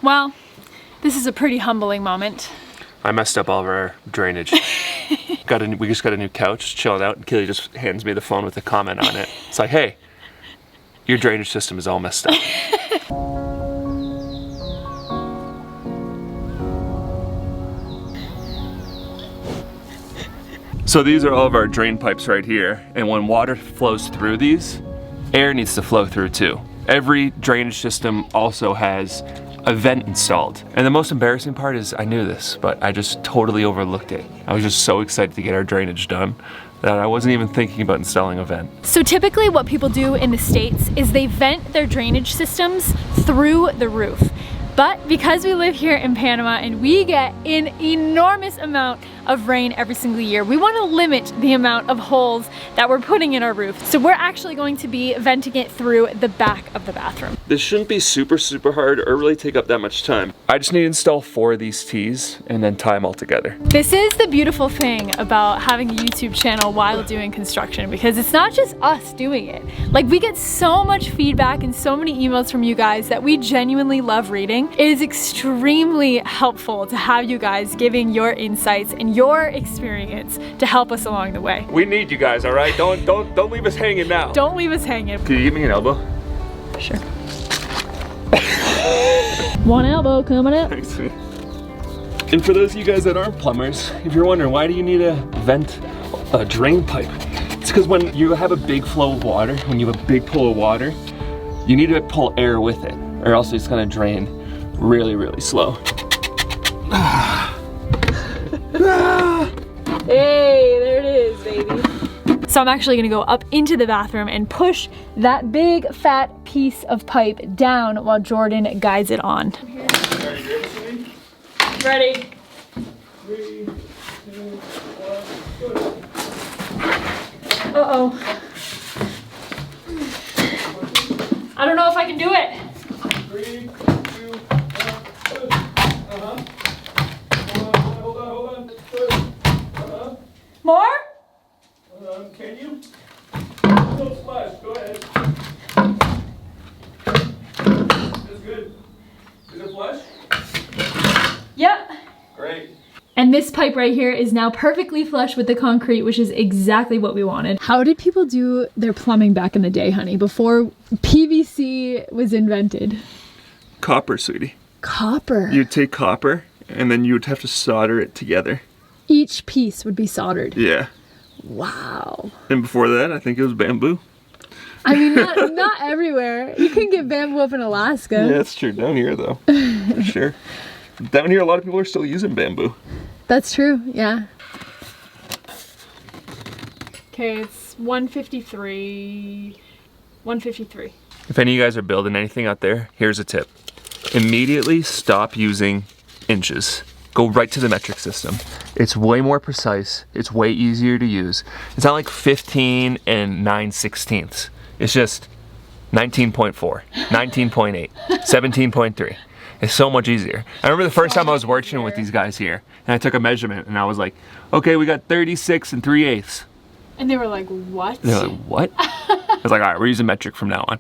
Well, this is a pretty humbling moment. I messed up all of our drainage. We just got a new couch, chilling out, and Kelly just hands me the phone with a comment on it. It's like, hey, your drainage system is all messed up. So these are all of our drain pipes right here, and when water flows through these, air needs to flow through too. Every drainage system also has a vent installed. And the most embarrassing part is I knew this, but I just totally overlooked it. I was just so excited to get our drainage done that I wasn't even thinking about installing a vent. So typically what people do in the States is they vent their drainage systems through the roof. But because we live here in Panama and we get an enormous amount of rain every single year, we want to limit the amount of holes that we're putting in our roof. So we're actually going to be venting it through the back of the bathroom. This shouldn't be super hard or really take up that much time. I just need to install 4 of these T's and then tie them all together. This is the beautiful thing about having a YouTube channel while doing construction, because it's not just us doing it. Like, we get so much feedback and so many emails from you guys that we genuinely love reading. It is extremely helpful to have you guys giving your insights and your experience to help us along the way. We need you guys, all right? Don't leave us hanging now. Don't leave us hanging. Can you give me an elbow? Sure. One elbow coming up. Thanks. And for those of you guys that aren't plumbers, if you're wondering why do you need a vent, a drain pipe, it's because when you have a big flow of water, when you have a big pull of water, you need to pull air with it, or else it's gonna drain really slow. Hey, there it is, baby. So I'm actually gonna go up into the bathroom and push that big fat piece of pipe down while Jordan guides it on. Ready? 3, 2, 1, go. Uh-oh. I don't know if I can do it. 3, 2, 1, Hold on. More? Can you? Don't splash, go ahead. That's good. Is it flush? Yep. Great. And this pipe right here is now perfectly flush with the concrete, which is exactly what we wanted. How did people do their plumbing back in the day, honey, before PVC was invented? Copper, sweetie. Copper. You'd take copper and then you would have to solder it together. Each piece would be soldered. Yeah. Wow. And before that, I think it was bamboo. I mean, not everywhere. You can get bamboo up in Alaska. Yeah, that's true. Down here, though. For sure. Down here, a lot of people are still using bamboo. That's true, yeah. Okay, it's 153. 153. If any of you guys are building anything out there, here's a tip. Immediately stop using inches. Go right to the metric system. It's way more precise. It's way easier to use. It's not like 15 and 9/16. It's just 19.4, 19.8, 17.3. It's so much easier. I remember the first time I was working with these guys here, and I took a measurement, and I was like, okay, we got 36 and 3/8. And they were like, what? They're like, what? I was like, all right, we're using metric from now on.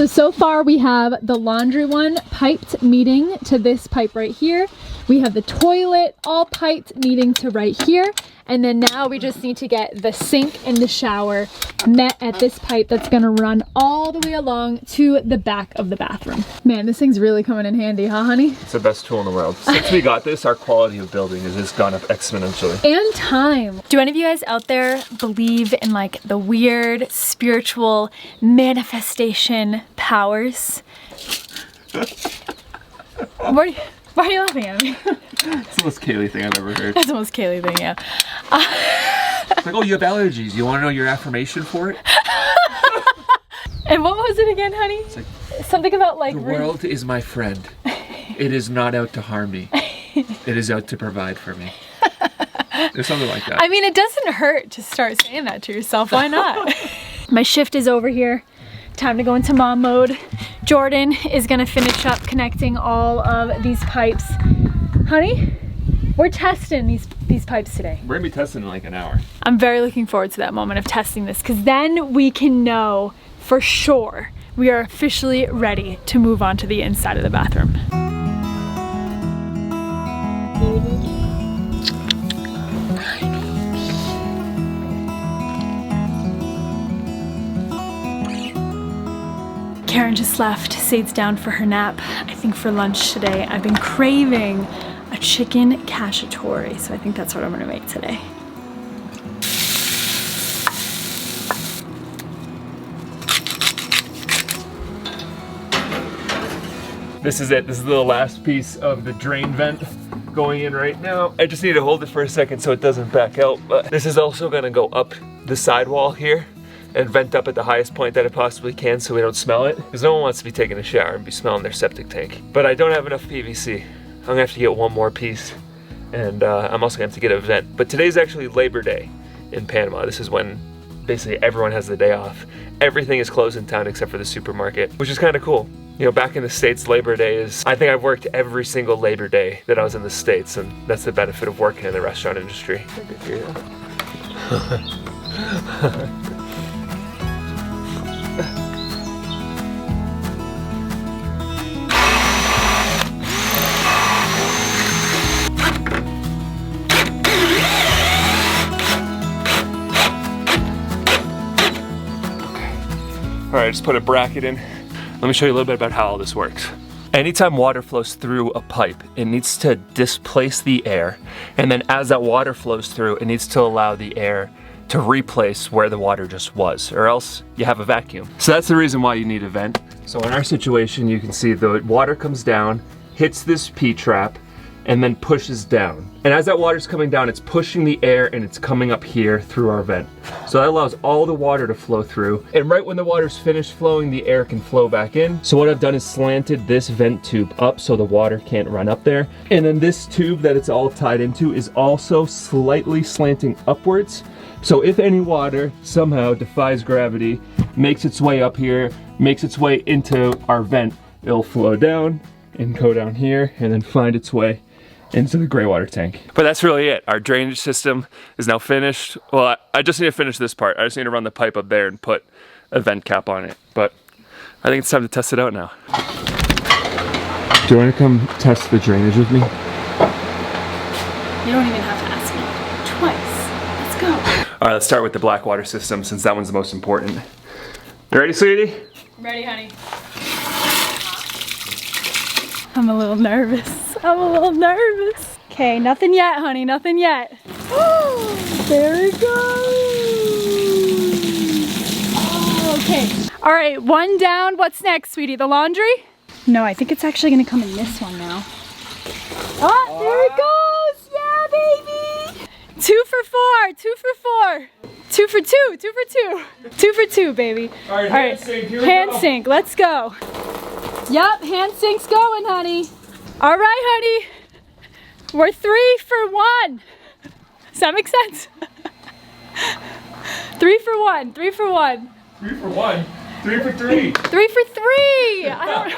So far we have the laundry one piped meeting to this pipe right here. We have the toilet all piped meeting to right here. And then now we just need to get the sink and the shower met at this pipe that's gonna run all the way along to the back of the bathroom. Man, this thing's really coming in handy, huh, honey? It's the best tool in the world. Since we got this, our quality of building has just gone up exponentially. And time. Do any of you guys out there believe in like the weird spiritual manifestation powers? Why are you laughing at me? It's the most Kaylee thing I've ever heard. That's the most Kaylee thing, yeah. It's like, oh, you have allergies. You want to know your affirmation for it? And what was it again, honey? It's like, something about like... the world is my friend. It is not out to harm me. It is out to provide for me. There's something like that. I mean, it doesn't hurt to start saying that to yourself. Why not? My shift is over here. Time to go into mom mode. Jordan is gonna finish up connecting all of these pipes. Honey, we're testing these pipes today. We're gonna be testing in like an hour. I'm very looking forward to that moment of testing this, because then we can know for sure we are officially ready to move on to the inside of the bathroom. just left. Sade's down for her nap. I think for lunch today, I've been craving a chicken cacciatore, so I think that's what I'm gonna make today. This is it. This is the last piece of the drain vent going in right now. I just need to hold it for a second so it doesn't back out, but this is also gonna go up the sidewall here and vent up at the highest point that it possibly can so we don't smell it. Because no one wants to be taking a shower and be smelling their septic tank. But I don't have enough PVC. I'm gonna have to get one more piece, and I'm also gonna have to get a vent. But today's actually Labor Day in Panama. This is when basically everyone has the day off. Everything is closed in town except for the supermarket, which is kind of cool. You know, back in the States, Labor Day is, I think I've worked every single Labor Day that I was in the States, and that's the benefit of working in the restaurant industry. All right, just put a bracket in. Let me show you a little bit about how all this works. Anytime water flows through a pipe, it needs to displace the air. And then as that water flows through, it needs to allow the air to replace where the water just was, or else you have a vacuum. So that's the reason why you need a vent. So in our situation, you can see the water comes down, hits this P-trap, and then pushes down. And as that water's coming down, it's pushing the air and it's coming up here through our vent. So that allows all the water to flow through. And right when the water's finished flowing, the air can flow back in. So what I've done is slanted this vent tube up so the water can't run up there. And then this tube that it's all tied into is also slightly slanting upwards. So if any water somehow defies gravity, makes its way up here, makes its way into our vent, it'll flow down and go down here and then find its way into the gray water tank. But that's really it. Our drainage system is now finished. Well, I just need to finish this part. I just need to run the pipe up there and put a vent cap on it. But I think it's time to test it out now. Do you want to come test the drainage with me? You don't even have to ask me twice. Let's go. All right, let's start with the black water system since that one's the most important. You ready, sweetie? Ready, honey. I'm a little nervous. I'm a little nervous. Okay, nothing yet, honey, nothing yet. There it goes. Oh, okay. All right, one down. What's next, sweetie? The laundry? No, I think it's actually gonna come in this one now. Oh, there it goes. Yeah, baby. 2 for 4, 2 for 4. 2 for 2, 2 for 2. 2 for 2, baby. All right, hand sink, here we hand go. sink, let's go. Yup, hand sink's going, honey. All right, honey. We're 3 for 1. Does that make sense? 3 for 1, 3 for 1. 3 for 1, 3 for 3. 3 for 3. I don't.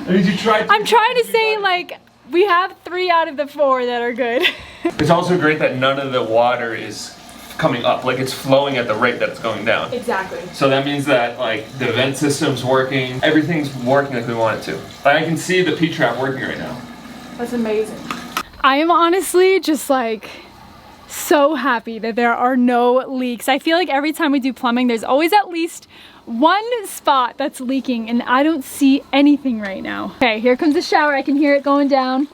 That means you tried. I'm trying to say, like, we have 3 out of the 4 that are good. It's also great that none of the water is coming up, like it's flowing at the rate that it's going down. Exactly. So that means that like the vent system's working, everything's working like we want it to. Like I can see the P-trap working right now. That's amazing. I am honestly just like so happy that there are no leaks. I feel like every time we do plumbing, there's always at least one spot that's leaking and I don't see anything right now. Okay, here comes the shower. I can hear it going down.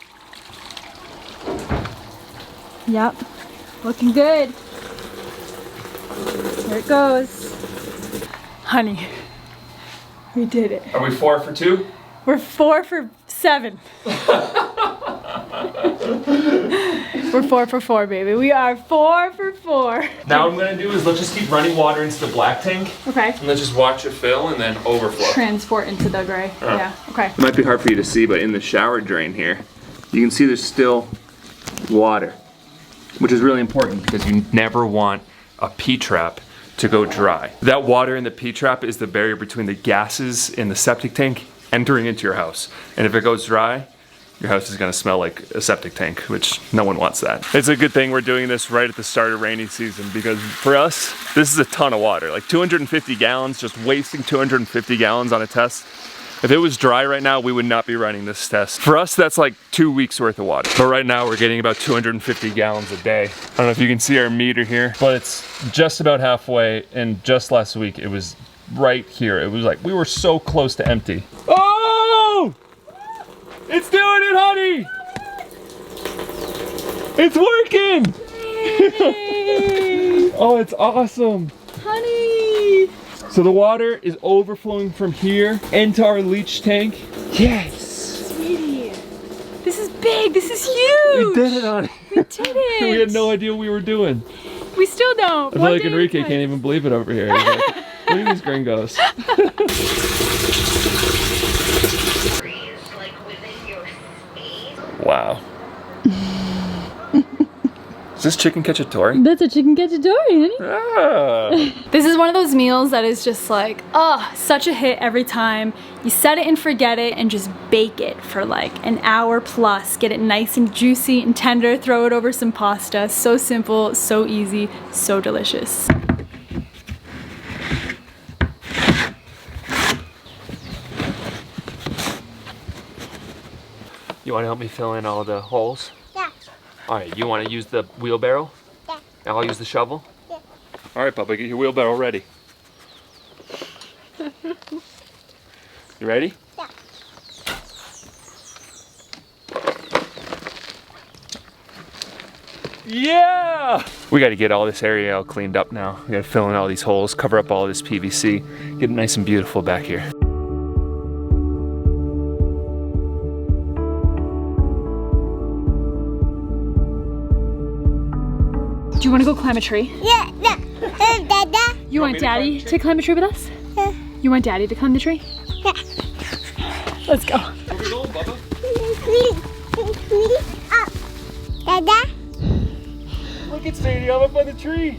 Yep, looking good. There it goes. Honey, we did it. Are we 4 for 2? We're 4 for 7. We're 4 for 4, baby. We are 4 for 4. Now what I'm gonna do is let's just keep running water into the black tank. Okay. And let's just watch it fill and then overflow. Transport into the gray. Yeah, okay. It might be hard for you to see, but in the shower drain here, you can see there's still water, which is really important because you never want a P-trap to go dry. That water in the P-trap is the barrier between the gases in the septic tank entering into your house. And if it goes dry, your house is gonna smell like a septic tank, which no one wants that. It's a good thing we're doing this right at the start of rainy season because for us, this is a ton of water. Like 250 gallons, just wasting 250 gallons on a test. If it was dry right now, we would not be running this test. For us, that's like 2 weeks worth of water. But right now, we're getting about 250 gallons a day. I don't know if you can see our meter here, but it's just about halfway. And just last week, it was right here. It was like, we were so close to empty. Oh! It's doing it, honey! It's working! Oh, it's awesome. Honey! So the water is overflowing from here into our leach tank. Yes! Sweetie, this is big, this is huge! We did it, honey. We did it! We had no idea what we were doing. We still don't. I feel like Enrique can't even believe it over here. He's like, look at these gringos. Wow. Is this chicken cacciatore? That's a chicken cacciatore, honey. Ah. This is one of those meals that is just like, oh, such a hit every time. You set it and forget it and just bake it for like an hour plus. Get it nice and juicy and tender. Throw it over some pasta. So simple, so easy, so delicious. You want to help me fill in all the holes? Yeah. All right, you want to use the wheelbarrow? Yeah. And I'll use the shovel? Yeah. All right, Papa, get your wheelbarrow ready. You ready? Yeah. Yeah! We got to get all this area all cleaned up now. We got to fill in all these holes, cover up all this PVC, get it nice and beautiful back here. Do you want to go climb a tree? Yeah. Dada. You want Daddy to climb a tree with us? Yeah. You want Daddy to climb the tree? Yeah. Let's go. Where we going, Bubba? Up. Dada. Look at Sadie, I'm up on the tree.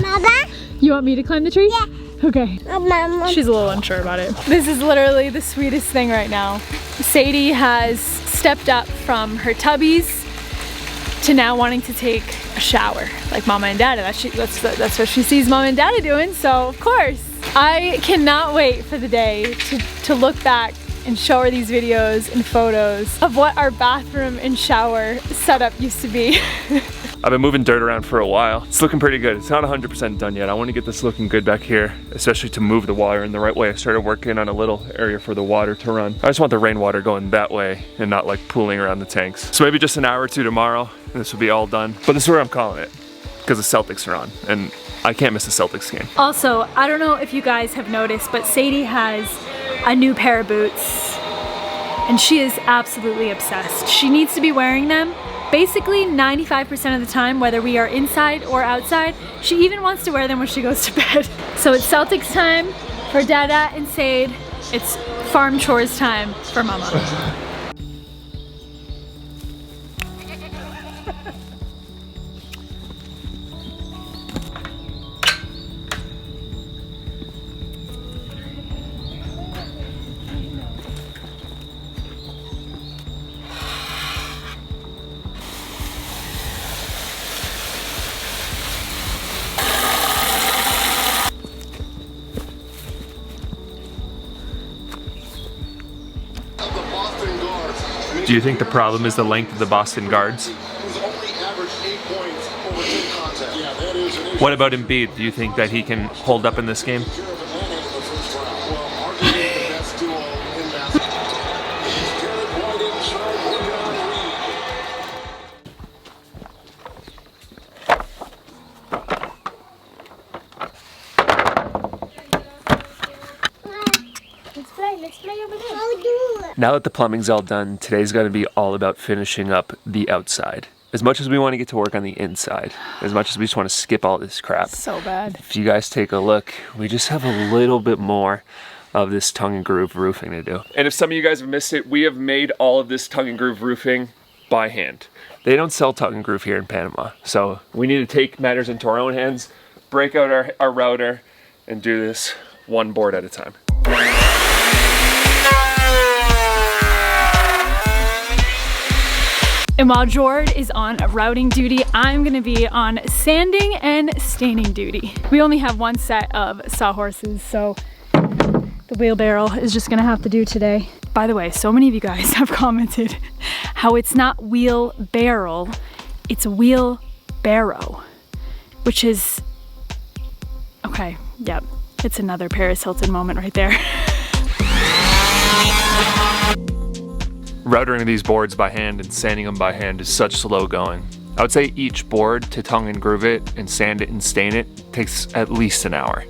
Mama. You want me to climb the tree? Yeah. Okay. Mama. She's a little unsure about it. This is literally the sweetest thing right now. Sadie has stepped up from her tubbies to now wanting to take a shower like Mama and Dada. That's what she sees Mama and Dada doing, so of course. I cannot wait for the day to look back and show her these videos and photos of what our bathroom and shower setup used to be. I've been moving dirt around for a while. It's looking pretty good. It's not 100% done yet. I want to get this looking good back here, especially to move the water in the right way. I started working on a little area for the water to run. I just want the rainwater going that way and not like pooling around the tanks. So maybe just an hour or two tomorrow, and this will be all done. But this is where I'm calling it, because the Celtics are on, and I can't miss the Celtics game. Also, I don't know if you guys have noticed, but Sadie has a new pair of boots, and she is absolutely obsessed. She needs to be wearing them basically 95% of the time, whether we are inside or outside. She even wants to wear them when she goes to bed. So it's Celtics time for Dada and Sade. It's farm chores time for Mama. Do you think the problem is the length of the Boston guards? What about Embiid? Do you think that he can hold up in this game? Let's play over there. Now that the plumbing's all done, today's gonna be all about finishing up the outside. As much as we want to get to work on the inside, as much as we just want to skip all this crap. So bad. If you guys take a look, we just have a little bit more of this tongue and groove roofing to do. And if some of you guys have missed it, we have made all of this tongue and groove roofing by hand. They don't sell tongue and groove here in Panama. So we need to take matters into our own hands, break out our router, and do this one board at a time. And while Jord is on routing duty, I'm gonna be on sanding and staining duty. We only have one set of sawhorses, so the wheelbarrow is just gonna have to do today. By the way, so many of you guys have commented how it's not wheelbarrow, it's wheelbarrow, which is, okay, yep. It's another Paris Hilton moment right there. Routering these boards by hand and sanding them by hand is such slow going. I would say each board to tongue and groove it and sand it and stain it takes at least an hour.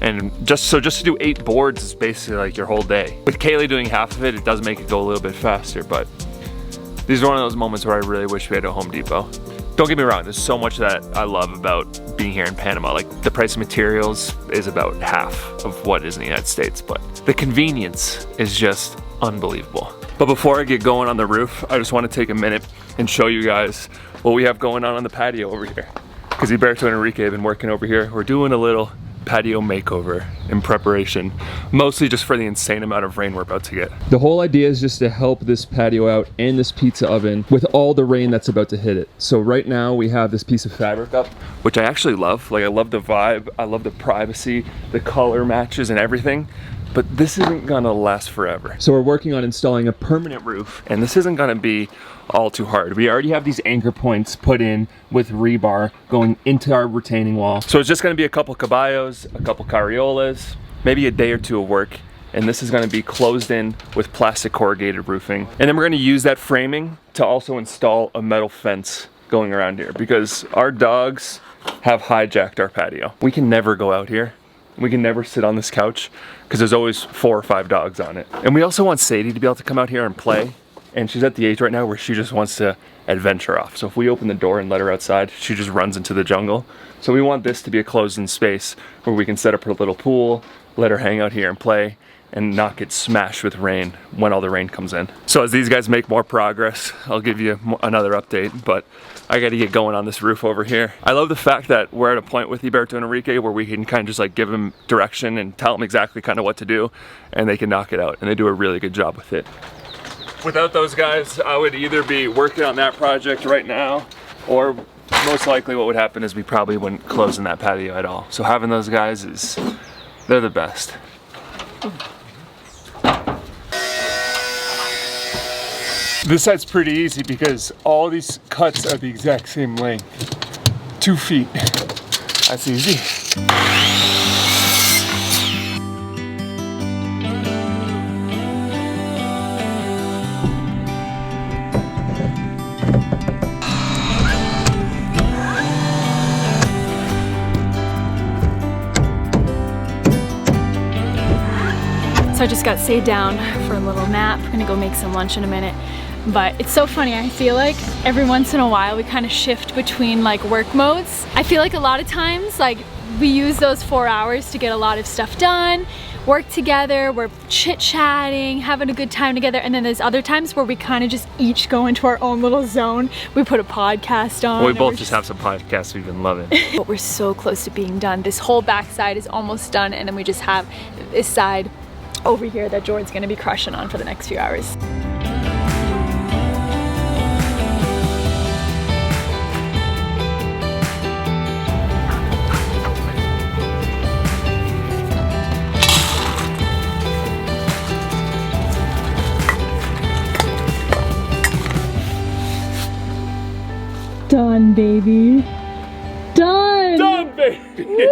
And just to do 8 boards is basically like your whole day. With Kaylee doing half of it, it does make it go a little bit faster, but these are one of those moments where I really wish we had a Home Depot. Don't get me wrong, there's so much that I love about being here in Panama. Like, the price of materials is about half of what is in the United States, but the convenience is just unbelievable. But before I get going on the roof, I just want to take a minute and show you guys what we have going on the patio over here. Because Iberto and Enrique have been working over here. We're doing a little patio makeover in preparation, mostly just for the insane amount of rain we're about to get. The whole idea is just to help this patio out and this pizza oven with all the rain that's about to hit it. So right now we have this piece of fabric up, which I actually love. Like, I love the vibe, I love the privacy, the color matches and everything. But this isn't gonna last forever. So we're working on installing a permanent roof, and this isn't gonna be all too hard. We already have these anchor points put in with rebar going into our retaining wall. So it's just gonna be a couple caballos, a couple carriolas, maybe a day or 2 of work, and this is gonna be closed in with plastic corrugated roofing. And then we're gonna use that framing to also install a metal fence going around here, because our dogs have hijacked our patio. We can never go out here. We can never sit on this couch because there's always 4 or 5 dogs on it. And we also want Sadie to be able to come out here and play. And she's at the age right now where she just wants to adventure off. So if we open the door and let her outside, she just runs into the jungle. So we want this to be a closed-in space where we can set up her little pool, let her hang out here and play, and not get smashed with rain when all the rain comes in. So as these guys make more progress, I'll give you another update, but I gotta get going on this roof over here. I love the fact that we're at a point with Iberto and Enrique where we can kind of just like give them direction and tell them exactly kind of what to do, and they can knock it out, and they do a really good job with it. Without those guys, I would either be working on that project right now, or most likely what would happen is we probably wouldn't close in that patio at all. So having those guys they're the best. This side's pretty easy because all these cuts are the exact same length. 2 feet. That's easy. So I just got stayed down for a little nap. We're gonna go make some lunch in a minute. But it's so funny, I feel like every once in a while we kind of shift between like work modes. I feel like a lot of times like we use those 4 hours to get a lot of stuff done, work together, we're chit-chatting, having a good time together, and then there's other times where we kind of just each go into our own little zone. We put a podcast on. Well, we both just have some podcasts we've been loving. But we're so close to being done. This whole back side is almost done, and then we just have this side over here that Jordan's gonna be crushing on for the next few hours. Done, baby. Done! Done, baby! Give me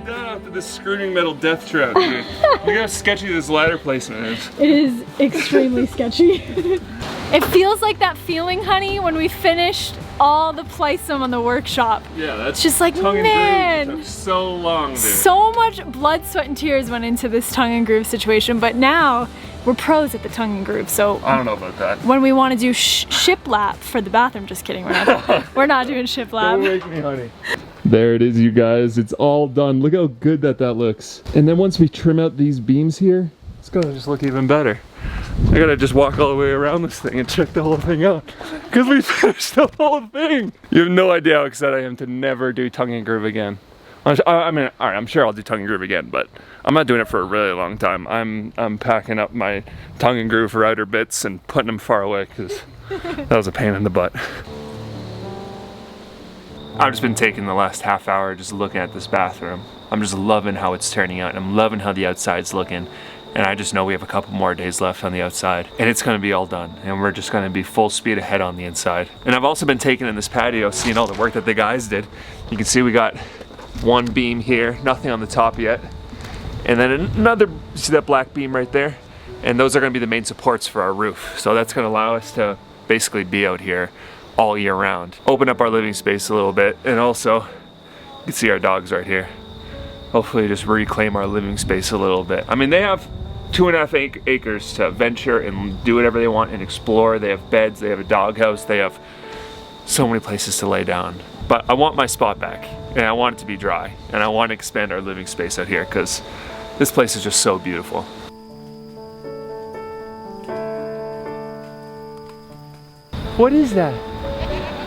that after this screwing metal death trap, dude. Look how sketchy this ladder placement is. It is extremely sketchy. It feels like that feeling, honey, when we finished all the plysom on the workshop. Yeah, that's it's just like, man, took so long, dude. So much blood, sweat, and tears went into this tongue and groove situation, but now we're pros at the tongue and groove, so I don't know about that. When we want to do shiplap for the bathroom, just kidding, we're not doing shiplap. Don't wake me, honey. There it is, you guys. It's all done. Look how good that looks. And then once we trim out these beams here, it's gonna just look even better. I gotta just walk all the way around this thing and check the whole thing out, because we finished the whole thing. You have no idea how excited I am to never do tongue and groove again. I mean, all right, I'm sure I'll do tongue and groove again, but I'm not doing it for a really long time. I'm packing up my tongue and groove router bits and putting them far away because that was a pain in the butt. I've just been taking the last half hour just looking at this bathroom. I'm just loving how it's turning out, and I'm loving how the outside's looking. And I just know we have a couple more days left on the outside, and it's gonna be all done, and we're just gonna be full speed ahead on the inside. And I've also been taking in this patio, seeing all the work that the guys did. You can see we got one beam here, nothing on the top yet. And then another, see that black beam right there? And those are gonna be the main supports for our roof. So that's gonna allow us to basically be out here all year round. Open up our living space a little bit, and also, you can see our dogs right here. Hopefully just reclaim our living space a little bit. I mean, they have 2.5 acres to venture and do whatever they want and explore. They have beds, they have a doghouse, they have so many places to lay down. But I want my spot back, and I want it to be dry, and I want to expand our living space out here because this place is just so beautiful. What is that?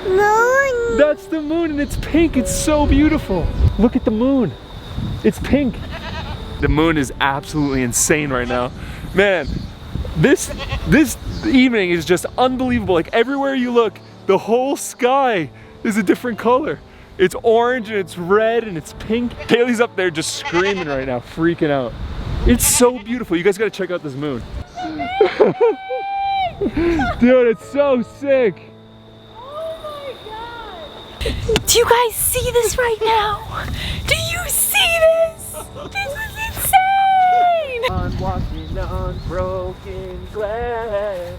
Moon. That's the moon, and it's pink. It's so beautiful. Look at the moon. It's pink. The moon is absolutely insane right now. Man, this evening is just unbelievable. Like everywhere you look, the whole sky is a different color. It's orange and it's red and it's pink. Haley's up there just screaming right now, freaking out. It's so beautiful. You guys gotta check out this moon. Dude, it's so sick. Oh my god. Do you guys see this right now? Do you see this? This is insane. I'm walking on broken glass.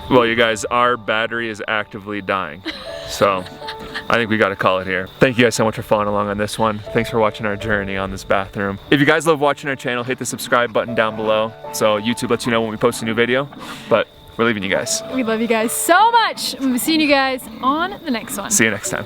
Well, you guys, our battery is actively dying. So I think we gotta call it here. Thank you guys so much for following along on this one. Thanks for watching our journey on this bathroom. If you guys love watching our channel, hit the subscribe button down below so YouTube lets you know when we post a new video. But we're leaving you guys. We love you guys so much. We'll be seeing you guys on the next one. See you next time.